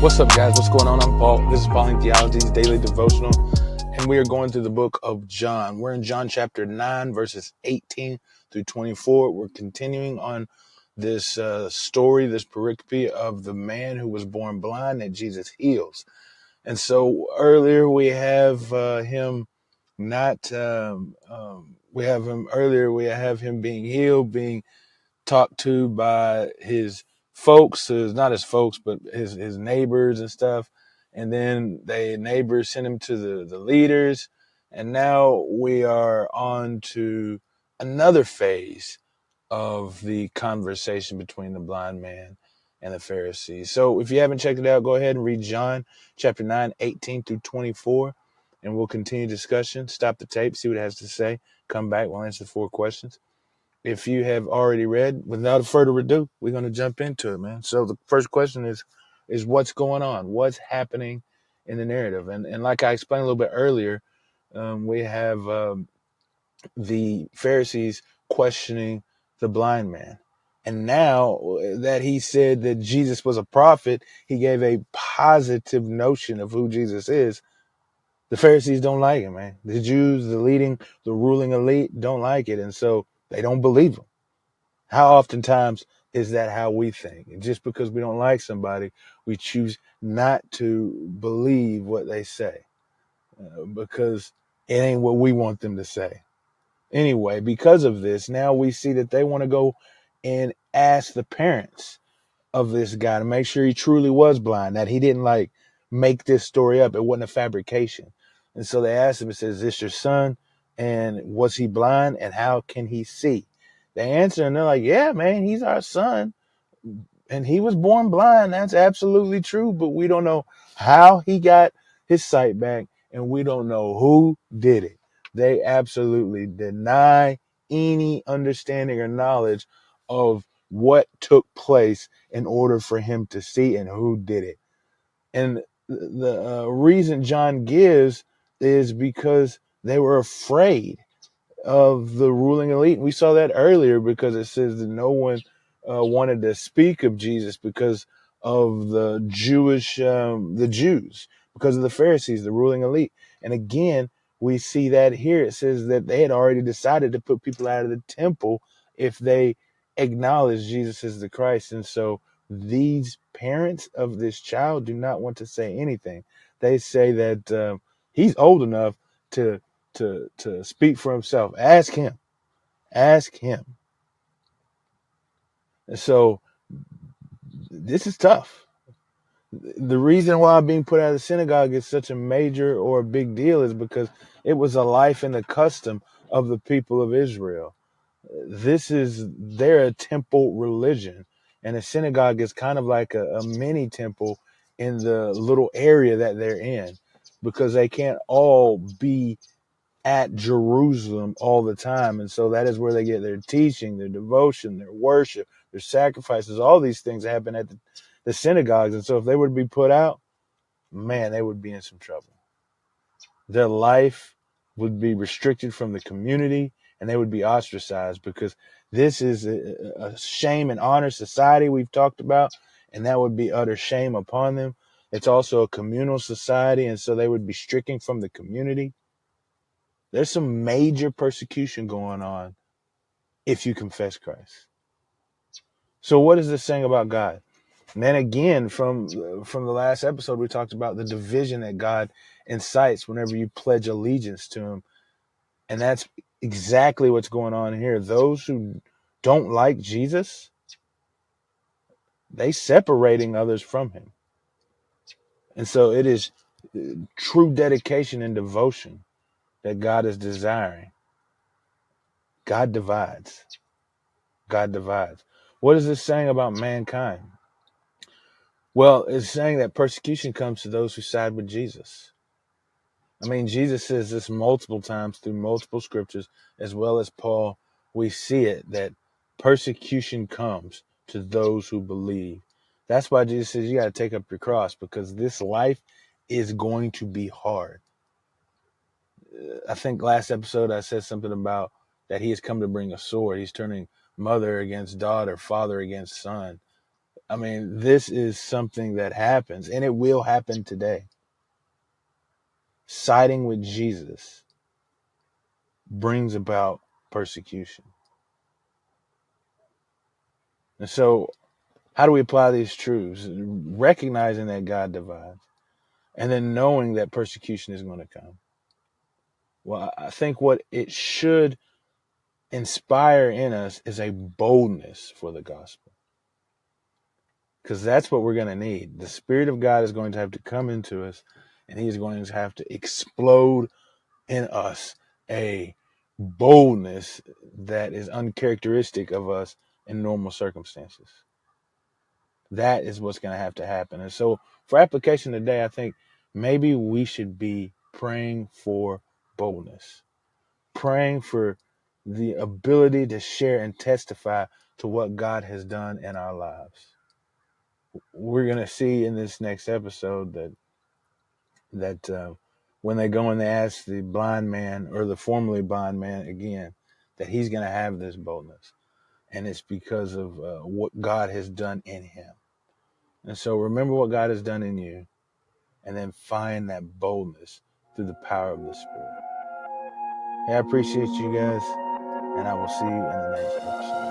What's up, guys? What's going on? I'm Paul. This is Pauline Theology's Daily Devotional, and we are going through the book of John. We're in John chapter 9, verses 18 through 24. We're continuing on this story, this pericope of the man who was born blind that Jesus heals. And so earlier we have him not, we have him earlier, we have him being healed, being talked to by his folks, not his folks, but his neighbors and stuff. And then the neighbors sent him to the leaders. And now we are on to another phase of the conversation between the blind man and the Pharisees. So if you haven't checked it out, go ahead and read John chapter 9, 18 through 24, and we'll continue discussion. Stop the tape, see what it has to say. Come back, we'll answer 4 questions. If you have already read, without further ado, we're going to jump into it, man. So the first question is what's going on? What's happening in the narrative? And like I explained a little bit earlier, we have the Pharisees questioning the blind man. And now that he said that Jesus was a prophet, he gave a positive notion of who Jesus is. The Pharisees don't like it, man. The Jews, the ruling elite don't like it. And so they don't believe him. How oftentimes is that how we think? And just because we don't like somebody, we choose not to believe what they say because it ain't what we want them to say. Anyway, because of this, now we see that they want to go and ask the parents of this guy to make sure he truly was blind, that he didn't like make this story up. It wasn't a fabrication. And so they asked him, it says, is this your son? And was he blind? And how can he see? They answer and they're like, yeah, man, he's our son. And he was born blind. That's absolutely true. But we don't know how he got his sight back. And we don't know who did it. They absolutely deny any understanding or knowledge of what took place in order for him to see and who did it. And the reason John gives is because they were afraid of the ruling elite. We saw that earlier because it says that no one wanted to speak of Jesus because of the Jews, because of the Pharisees, the ruling elite. And again, we see that here. It says that they had already decided to put people out of the temple if they acknowledge Jesus as the Christ. And so these parents of this child do not want to say anything. They say that he's old enough to speak for himself. Ask him. Ask him. And so this is tough. The reason why being put out of the synagogue is such a major or a big deal is because it was a life and a custom of the people of Israel. This is their temple religion. And a synagogue is kind of like a mini temple in the little area that they're in because they can't all be at Jerusalem all the time. And so that is where they get their teaching, their devotion, their worship, their sacrifices, all these things happen at the synagogues. And so if they were to be put out, man, they would be in some trouble. Their life would be restricted from the community and they would be ostracized because this is a shame and honor society we've talked about, and that would be utter shame upon them. It's also a communal society, and so they would be stricken from the community. There's some major persecution going on if you confess Christ. So what is this saying about God? And then again, from the last episode, we talked about the division that God incites whenever you pledge allegiance to him. And that's exactly what's going on here. Those who don't like Jesus, they separating others from him. And so it is true dedication and devotion that God is desiring. God divides. God divides. What is this saying about mankind? Well, it's saying that persecution comes to those who side with Jesus. I mean, Jesus says this multiple times through multiple scriptures, as well as Paul. We see it that persecution comes to those who believe. That's why Jesus says you got to take up your cross, because this life is going to be hard. I think last episode I said something about that he has come to bring a sword. He's turning mother against daughter, father against son. I mean, this is something that happens, and it will happen today. Siding with Jesus brings about persecution. And so, how do we apply these truths? Recognizing that God divides, and then knowing that persecution is going to come. Well, I think what it should inspire in us is a boldness for the gospel, because that's what we're going to need. The Spirit of God is going to have to come into us, and He is going to have to explode in us a boldness that is uncharacteristic of us in normal circumstances. That is what's going to have to happen. And so, for application today, I think maybe we should be praying for boldness, praying for the ability to share and testify to what God has done in our lives. We're going to see in this next episode that when they go and they ask the blind man, or the formerly blind man again, that he's going to have this boldness. And it's because of what God has done in him. And so remember what God has done in you, and then find that boldness through the power of the Spirit. Hey, I appreciate you guys, and I will see you in the next episode.